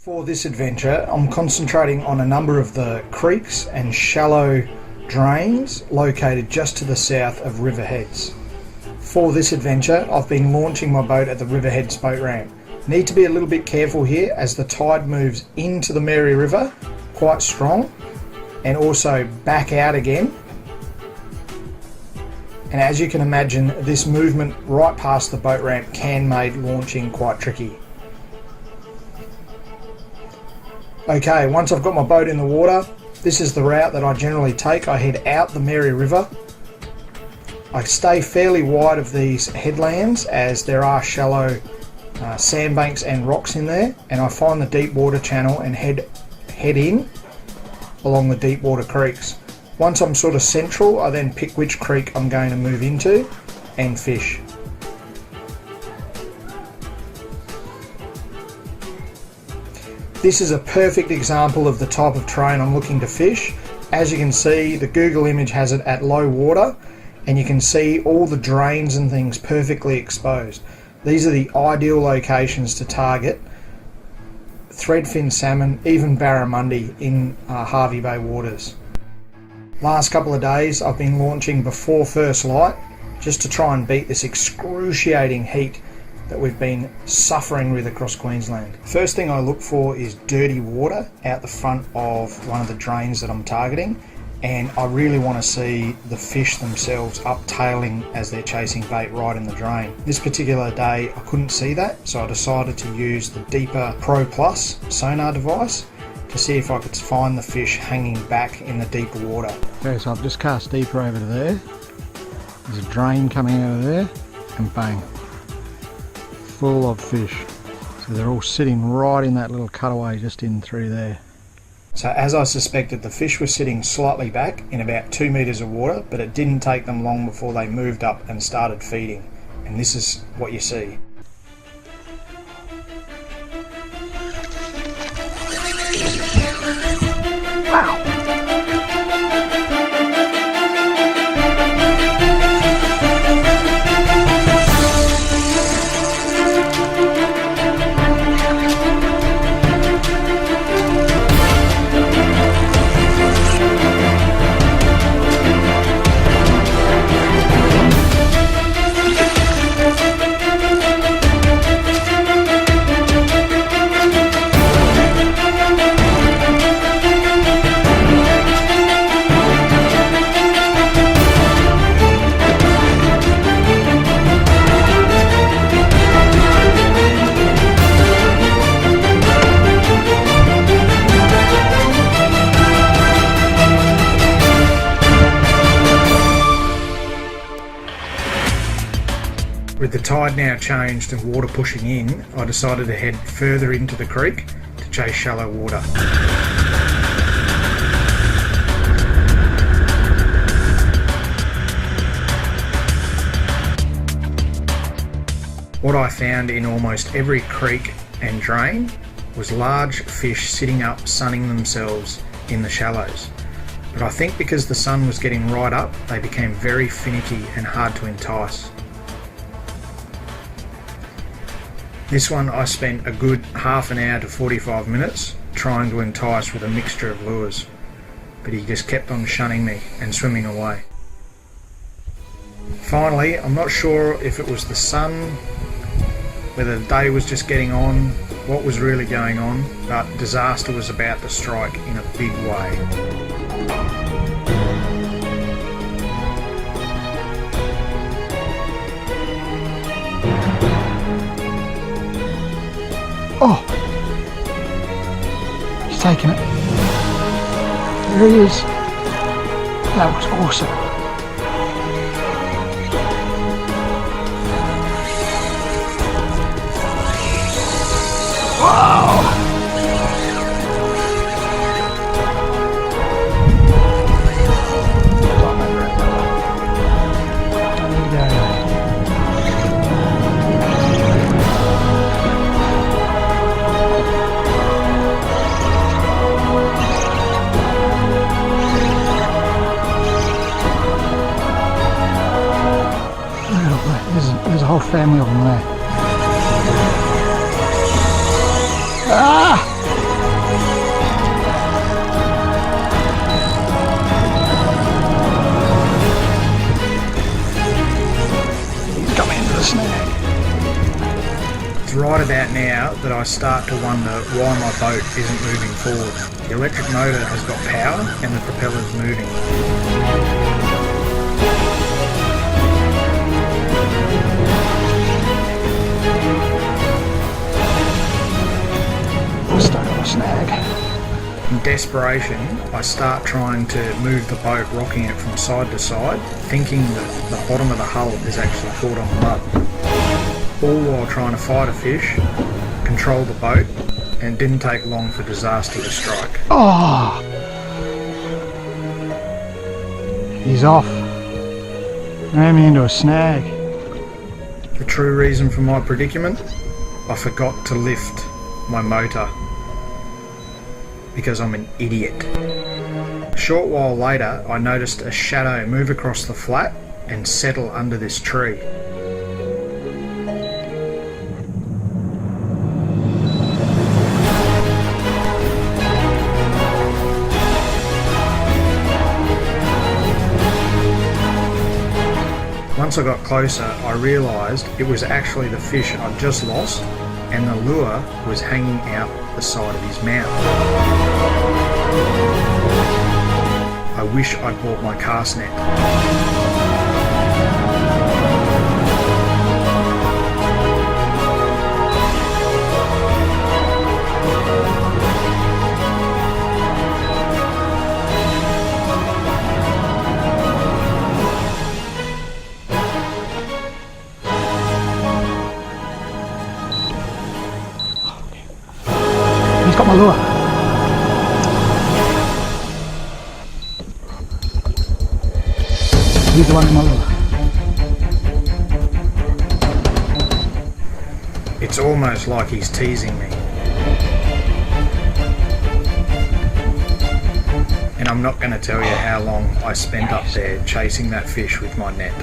For this adventure, I'm concentrating on a number of the creeks and shallow drains located just to the south of riverheads. For this adventure, I've been launching my boat at the riverheads boat ramp. Need to be a little bit careful here as the tide moves into the Miry River quite strong and also back out again. And as you can imagine, this movement right past the boat ramp can make launching quite tricky. Okay, once I've got my boat in the water, this is the route that I generally take. I head out the Miry River. I stay fairly wide of these headlands as there are shallow sandbanks and rocks in there, and I find the Deepwater channel and head in along the Deepwater creeks. Once I'm sort of central, I then pick which creek I'm going to move into and fish. This is a perfect example of the type of terrain I'm looking to fish. As you can see, the Google image has it at low water, and you can see all the drains and things perfectly exposed. These are the ideal locations to target threadfin salmon, even barramundi in Harvey Bay waters. Last couple of days I've been launching before first light just to try and beat this excruciating heat that we've been suffering with across Queensland. First thing I look for is dirty water out the front of one of the drains that I'm targeting, and I really want to see the fish themselves uptailing as they're chasing bait right in the drain. This particular day I couldn't see that, so I decided to use the Deeper Pro Plus sonar device to see if I could find the fish hanging back in the deeper water. Okay, so I've just cast deeper over to there. There's a drain coming out of there, and bang, full of fish. So they're all sitting right in that little cutaway just in through there. So as I suspected, the fish were sitting slightly back in about 2 meters of water, but it didn't take them long before they moved up and started feeding. And this is what you see. Wow! With the tide now changed and water pushing in, I decided to head further into the creek to chase shallow water. What I found in almost every creek and drain was large fish sitting up sunning themselves in the shallows. But I think because the sun was getting right up, they became very finicky and hard to entice. This one I spent a good half an hour to 45 minutes trying to entice with a mixture of lures, but he just kept on shunning me and swimming away. Finally, I'm not sure if it was the sun, whether the day was just getting on, what was really going on, but disaster was about to strike in a big way. Oh, he's taking it. There he is. That was awesome. Wow. There's a whole family of them there. snag. It's right about now that I start to wonder why my boat isn't moving forward. The electric motor has got power and the propeller's moving. Stuck on a snag. In desperation, I start trying to move the boat, rocking it from side to side, thinking that the bottom of the hull is actually caught on the mud. All while trying to fight a fish, control the boat, and it didn't take long for disaster to strike. Oh! He's off. Ran me into a snag. The true reason for my predicament? I forgot to lift my motor. Because I'm an idiot. A short while later, I noticed a shadow move across the flat and settle under this tree. Once I got closer, I realised it was actually the fish I'd just lost, and the lure was hanging out the side of his mouth. I wish I'd bought my cast net. He's got my lure. He's the one in my lure. It's almost like he's teasing me. And I'm not going to tell you how long I spent up there chasing that fish with my net.